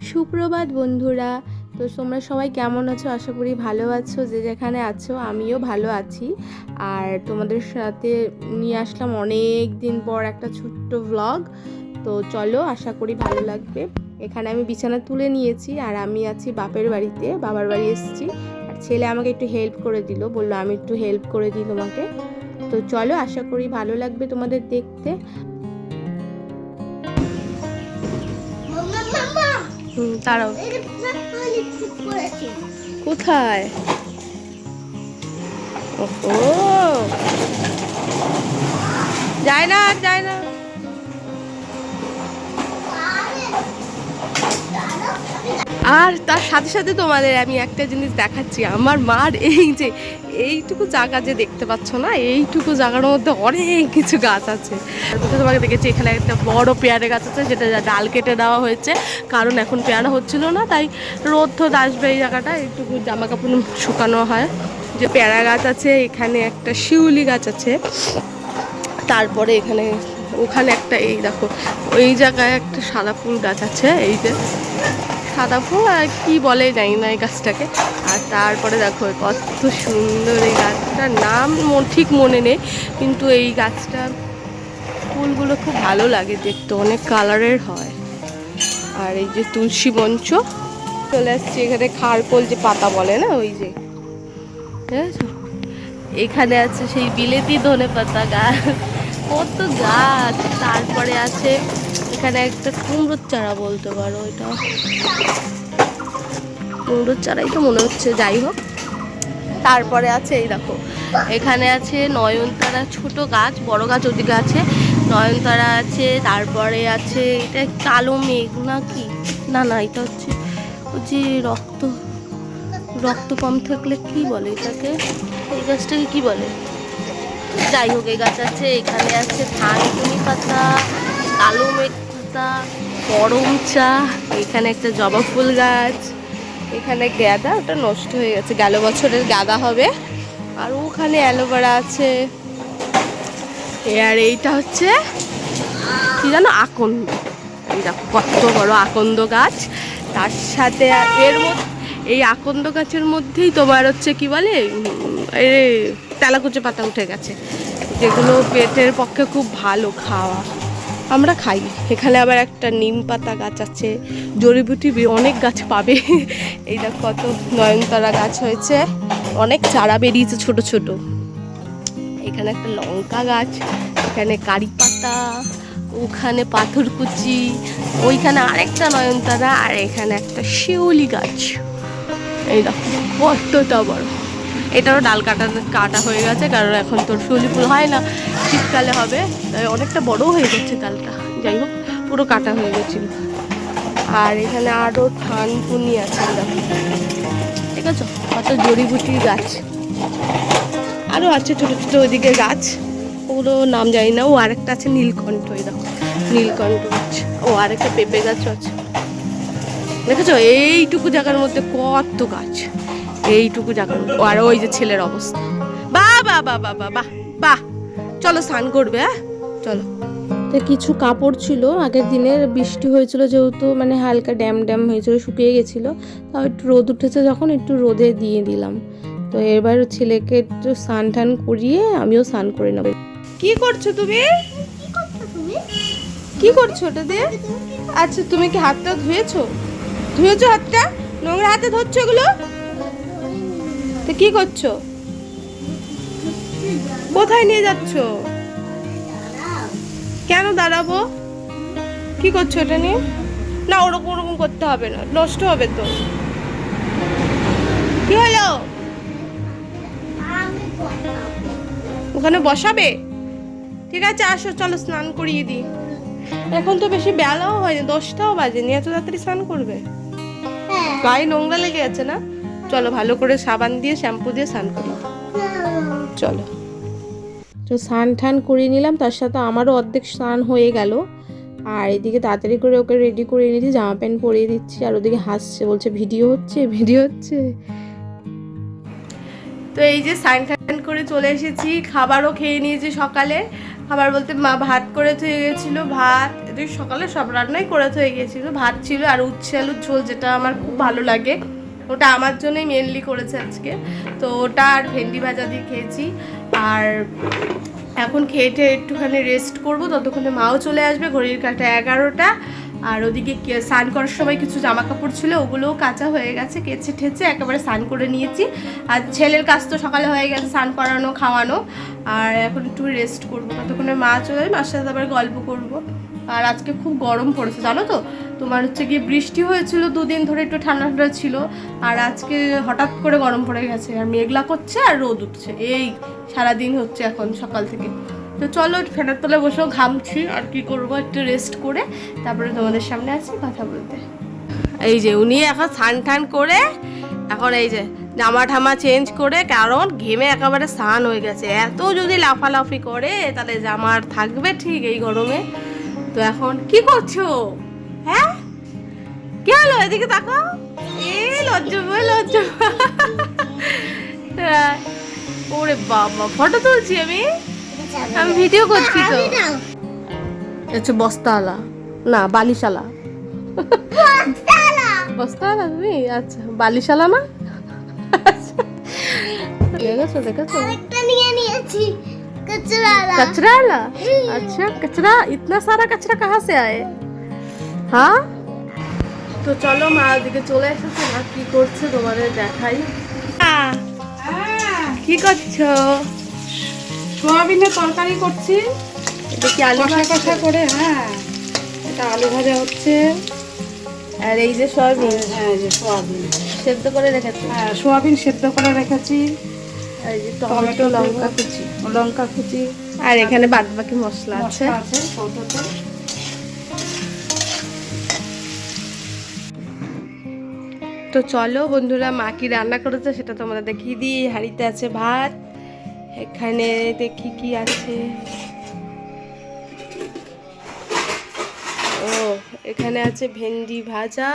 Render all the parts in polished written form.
সুপ্রভাত বন্ধুরা। তো তোমরা সবাই কেমন আছো? আশা করি ভালো আছো, যে যেখানে আছো। আমিও ভালো আছি। আর তোমাদের সাথে নিয়ে আসলাম অনেক দিন পর একটা ছোট্ট ব্লগ। তো চলো, আশা করি ভালো লাগবে। এখানে আমি বিছানা তুলে নিয়েছি আর আমি আছি বাপের বাড়িতে, বাবার বাড়ি এসেছি। আর ছেলে আমাকে একটু হেল্প করে দিল, বললো আমি একটু হেল্প করে দিই তোমাকে। তো চলো, আশা করি ভালো লাগবে তোমাদের দেখতে। তারাও কোথায়? ওহো, যায় না যায় না। আর তার সাথে সাথে তোমাদের আমি একটা জিনিস দেখাচ্ছি। আমার মার এই যে এইটুকু জায়গা যে দেখতে পাচ্ছ না, এইটুকু জায়গার মধ্যে অনেক কিছু গাছ আছে। তোমাকে দেখেছি এখানে একটা বড় পেয়ারা গাছ আছে, যেটা ডাল কেটে দেওয়া হয়েছে, কারণ এখন পেয়ারা হচ্ছিল না, তাই রোদ থোদ আসবে এই জায়গাটা, একটু জামা কাপড় শুকানো হয়। যে পেয়ারা গাছ আছে, এখানে একটা শিউলি গাছ আছে, তারপরে ওখানে একটা, এই দেখো ওই জায়গায় একটা সাদা ফুল গাছ আছে, এই যে সাদা ফুল আর কি বলে জানি না এই গাছটাকে। আর তারপরে দেখো কত সুন্দর এই গাছটার নাম ঠিক মনে নেই, কিন্তু এই গাছটার ফুলগুলো খুব ভালো লাগে দেখতে, অনেক কালারের হয়। আর এই যে তুলসী মঞ্চ চলে আসছে, এখানে খারকোল যে পাতা বলে না, ওই যে এখানে আছে সেই বিলেতি ধনে পাতা গাছ, কত গাছ। তারপরে আছে এখানে একটা কুমড়োর চারা বলতে পারো, এটা কুমড়োর চারাই তো মনে হচ্ছে, যাই হোক। তারপরে আছে এই দেখো, এখানে আছে নয়নতারা, ছোট গাছ, বড় গাছ ওদিকে আছে, নয়নতারা আছে। তারপরে আছে এটা কালো মেঘ না কি, না না এটা হচ্ছে ওই যে রক্ত কম থাকলে কি বলে এটাকে, এই গাছটাকে কি বলে, যাই হোক এই গাছ আছে। এখানে আছে থানকুনি পাতা, কালো মেঘ পাতা, করম চা, এখানে একটা জবা ফুল গাছ, এখানে গাঁদা, ওটা নষ্ট হয়ে গেছে, গেল বছরের গাঁদা হবে। আর ওখানে অ্যালোভেরা আছে। আর এইটা হচ্ছে কি জানো, আকন্দ। এই দেখো কত বড় আকন্দ গাছ। তার সাথে এই আকন্দ গাছের মধ্যেই তোমার হচ্ছে কি বলে, এই তেলাকুচো পাতা উঠে গেছে, যেগুলো পেটের পক্ষে খুব ভালো খাওয়া, আমরা খাই। এখানে আবার একটা নিম পাতা গাছ আছে, জড়িবুটি অনেক গাছ পাবে। এই দেখ কত নয়নতারা গাছ হয়েছে, অনেক চারা বেরিয়েছে ছোট ছোট। এখানে একটা লঙ্কা গাছ, এখানে কারি পাতা, ওখানে পাথরকুচি, ওইখানে আরেকটা নয়নতারা, আর এখানে একটা শিউলি গাছ। এই দেখো কতটা বড়। এটারও ডাল কাটা হয়ে গেছে, কারণ এখন তোর শিউলি ফুল হয় না, শীতকালে হবে, তাই অনেকটা বড় হয়ে যাচ্ছে ডালটা। যাই হোক, পুরো কাটা হয়ে গেছিল। আর এখানে আরও থানকুনি আছে, দেখো ঠিক আছে, কত জড়িবুটির গাছ আরও আছে ছোটো ছোটো ওইদিকে গাছ, ওগুলো নাম জানি না। ও আরেকটা আছে নীলকণ্ঠ, এই দেখো নীলকণ্ঠ গাছ। ও আরেকটা পেঁপে গাছও আছে, দেখেছো এইটুকু জায়গার মধ্যে কত গাছ, এইটুকু জায়গার মধ্যে। আর ওই যে ছেলের অবস্থা, বাহ বাহ বাহ বাহ বাহ বাহ বাহ। চলো স্নান করবে, হ্যাঁ চলো। তো কিছু কাপড় ছিল, আগের দিনের বৃষ্টি হয়েছিল যেহেতু, মানে হালকা ড্যাম হয়েছিল, শুকিয়ে গেছিলো, তাও একটু রোদ উঠেছে যখন, একটু রোদে দিয়ে দিলাম। তো এবার ছেলেকে একটু স্নান টান করিয়ে আমিও স্নান করে নেব। কি করছো তুমি? কি করছো ওটা দিয়ে? আচ্ছা, তুমি কি হাতটা ধুয়েছো হাতটা? নোংরা হাতে ধরছো এগুলো? তো কি করছো? কোথায় নিয়ে যাচ্ছো? কেন দাঁড়াবো? কি করছো এটা নিয়ে? না, ওরকম করতে হবে না, নষ্ট হবে তো। কি হলো? ওখানে বসাবে? ঠিক আছে, আসো, চলো স্নান করিয়ে দিই। এখন তো বেশি বেলাও হয়নি, 10টাও বাজেনি, এত তাড়াতাড়ি স্নান করবে? গায়ে নোংরা লেগে আছে না? চলো ভালো করে সাবান দিয়ে শ্যাম্পু দিয়ে স্নান করি, চলো। তো স্নান টান করিয়ে নিলাম, তার সাথে আমারও অর্ধেক স্নান হয়ে গেল। আর এদিকে তাড়াতাড়ি করে ওকে রেডি করে নিয়েছি, জামা প্যান্ট পরিয়ে দিচ্ছি। আর ওদিকে হাসছে, বলছে ভিডিও হচ্ছে। তো এই যে স্নান টান করে চলে এসেছি, খাবারও খেয়ে নিয়েছি সকালে। খাবার বলতে মা ভাত করে থুয়ে গেছিলো, ভাত ওদিকে সকালে সব রান্নাই করে হয়ে গিয়েছিল, ভাত ছিল আর উচ্ছে আলুর ঝোল, যেটা আমার খুব ভালো লাগে, ওটা আমার জন্যই মেনলি করেছে আজকে। তো ওটা আর ভেন্ডি ভাজা দিয়ে খেয়েছি। আর এখন খেয়ে একটুখানি রেস্ট করব, ততক্ষণে মাও চলে আসবে, ঘড়ির কাঁটা 11টা। আর ওদিকে স্নান করার সময় কিছু জামা কাপড় ছিল, ওগুলোও কাঁচা হয়ে গেছে, কেচে ঠেচে একেবারে স্নান করে নিয়েছি। আর ছেলের কাজ তো সকালে হয়ে গেছে, স্নান করানো খাওয়ানো। আর এখন একটু রেস্ট করবো, ততক্ষণে মা চলে যাবে, মার সাথে আবার গল্প করব। আর আজকে খুব গরম পড়েছে জানো তো, তোমার হচ্ছে গিয়ে বৃষ্টি হয়েছিল 2 দিন ধরে, একটু ঠান্ডা ঠান্ডা ছিল, আর আজকে হঠাৎ করে গরম পড়ে গেছে, আর মেঘলা করছে আর রোদ উঠছে, এই সারাদিন হচ্ছে এখন সকাল থেকে। তো চলো ফ্যানের তলায় বসেও ঘামছি, আর কি করব, একটু রেস্ট করে তারপরে তোমাদের সামনে আসছি কথা বলতে। এই যে উনি এখন স্নান টান করে এখন এই যে জামা ঠামা চেঞ্জ করে, কারণ ঘেমে একেবারে স্নান হয়ে গেছে, এত যদি লাফালাফি করে তাহলে জামা আর থাকবে ঠিক এই গরমে। তো এখন কি করছো? হ্যাঁ কি হলো, এদিকে তাকাও, এই লজ্জা লজ্জা। ওরে বাবা, ফটো তুলছি আমি ভিডিও করছি তো। আচ্ছা বস্তাওয়ালা না বালিশালা, বস্তাওয়ালা তুমি, আচ্ছা বালিশালা না। দেখেছো দেখেছো, कचरा वाला। अच्छा कचरा, इतना सारा कचरा कहाँ से आए? हाँ তো চলো মা ওদিকে চলে এসেছে, মা কি করছে তোমাদের দেখাই। কি করছো? সোয়াবিনের তরকারি করছি। এটা কি আলু কষা কষা করে? হ্যাঁ, এটা আলু ভাজা হচ্ছে। আর এই যে সয়াবিন, হ্যাঁ এই যে সোয়াবিন সেদ্ধ করে রেখেছি। হ্যাঁ সোয়াবিন সেদ্ধ করে রেখেছি। এই যে টমেটো, লঙ্কা কুচি, লঙ্কা কুচি, আর এখানে বাদ বাকি মশলা আছে। কৌটোতে। তো চলো বন্ধুরা, মা কি রান্না করেছে সেটা তোমরা দেখিয়ে দিই। হাঁড়িতে আছে ভাত, এখানে দেখি কি আছে। ও এখানে আছে ভেন্ডি ভাজা,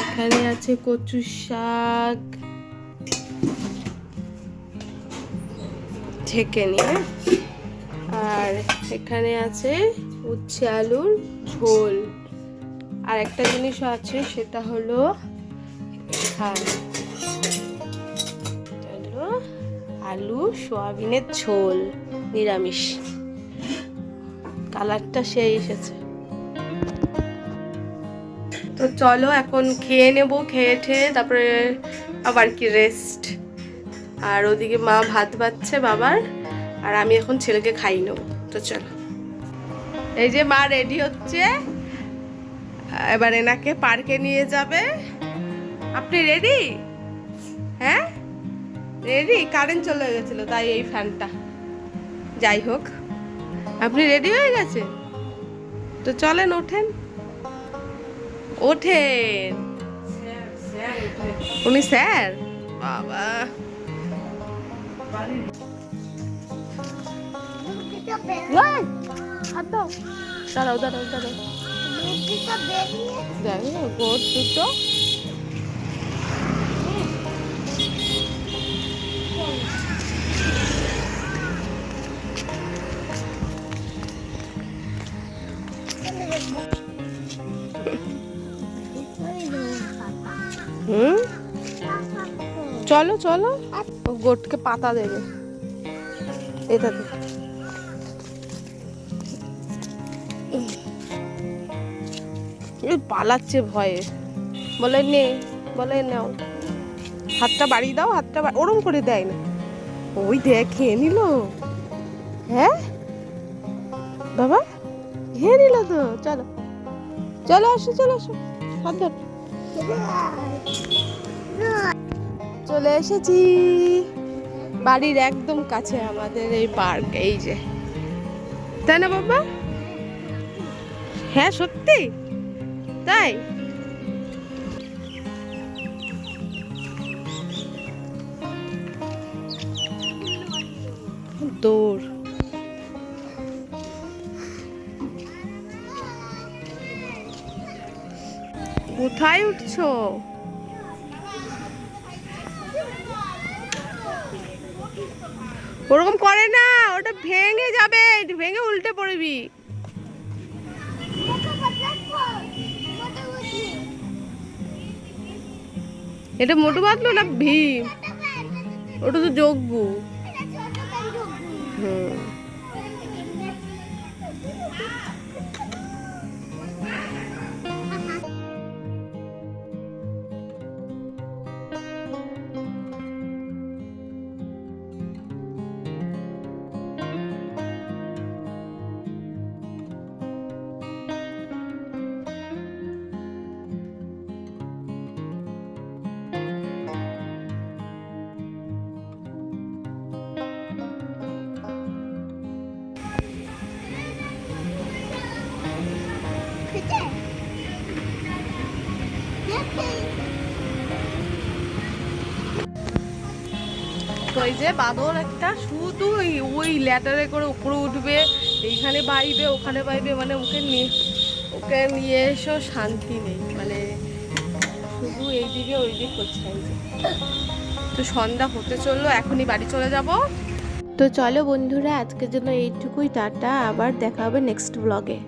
এখানে আছে কচু শাক, ঢেকে নিয়ে, আর এখানে আছে উচ্ছে আলুর ঝোল। আর একটা জিনিস আছে, সেটা হলো আলু সোয়াবিনের ঝোল, নিরামিষ। কালারটা সেই এসেছে। তো চলো এখন খেয়ে নেবো, খেয়ে ঠেয়ে তারপরে আবার কি রেস্ট। আর ওদিকে মা ভাত বাচ্ছে বাবার, আর আমি এখন ছেলেকে খাইয়ে নেবো। তো চলো, এই যে মা রেডি হচ্ছে, এবার এনাকে পার্কে নিয়ে যাবে। আপনি রেডি? হ্যাঁ রেডি। কারেন্ট চলে গেছিল তাই এই ফ্যানটা, যাই হোক আপনি রেডি হয়ে গেছে। তো চলেন, ওঠেন ওঠেন। উনি স্যার? বাবা দাঁড়াও দাঁড়াও দাঁড়াও, দেখো গোট দুটো। চলো চলো, গোটকে পাতা দেবে এটাতে। পালাচ্ছে ভয়ে, বলে নে, বলে নাও, হাতটা বাড়িয়ে দাও, হাতটা ওরম করে দেয় না। ওই দেখ খেয়ে নিল। হ্যাঁ বাবা খেয়ে নিল তো। চলো চলো আসো, চলো আসো, হাত ধর। চলে এসেছি বাড়ির একদম কাছে আমাদের এই পার্ক, এই যে, তাই না বাবা? হ্যাঁ সত্যি তাই। দৌড়। কোথায় উঠছো? ওরকম করে না, ওটা ভেঙে যাবে, ভেঙে উল্টে পড়বি। এটা মোটু পাতলু না ভীম? ওটা তো যজ্ঞ। হুম। তো এই যে বাদর একটা শুধু ওই ল্যাটারে করে উপরে উঠবে, এইখানে বাইবে ওখানে বাইবে, মানে ওকে নিয়ে এসো শান্তি নেই, মানে শুধু এইদিকে ওই দিক করছে। তো সন্ধ্যা হতে চললো, এখনই বাড়ি চলে যাব। তো চলো বন্ধুরা, আজকের জন্য এইটুকুই, টাটা, আবার দেখা হবে নেক্সট ব্লগে।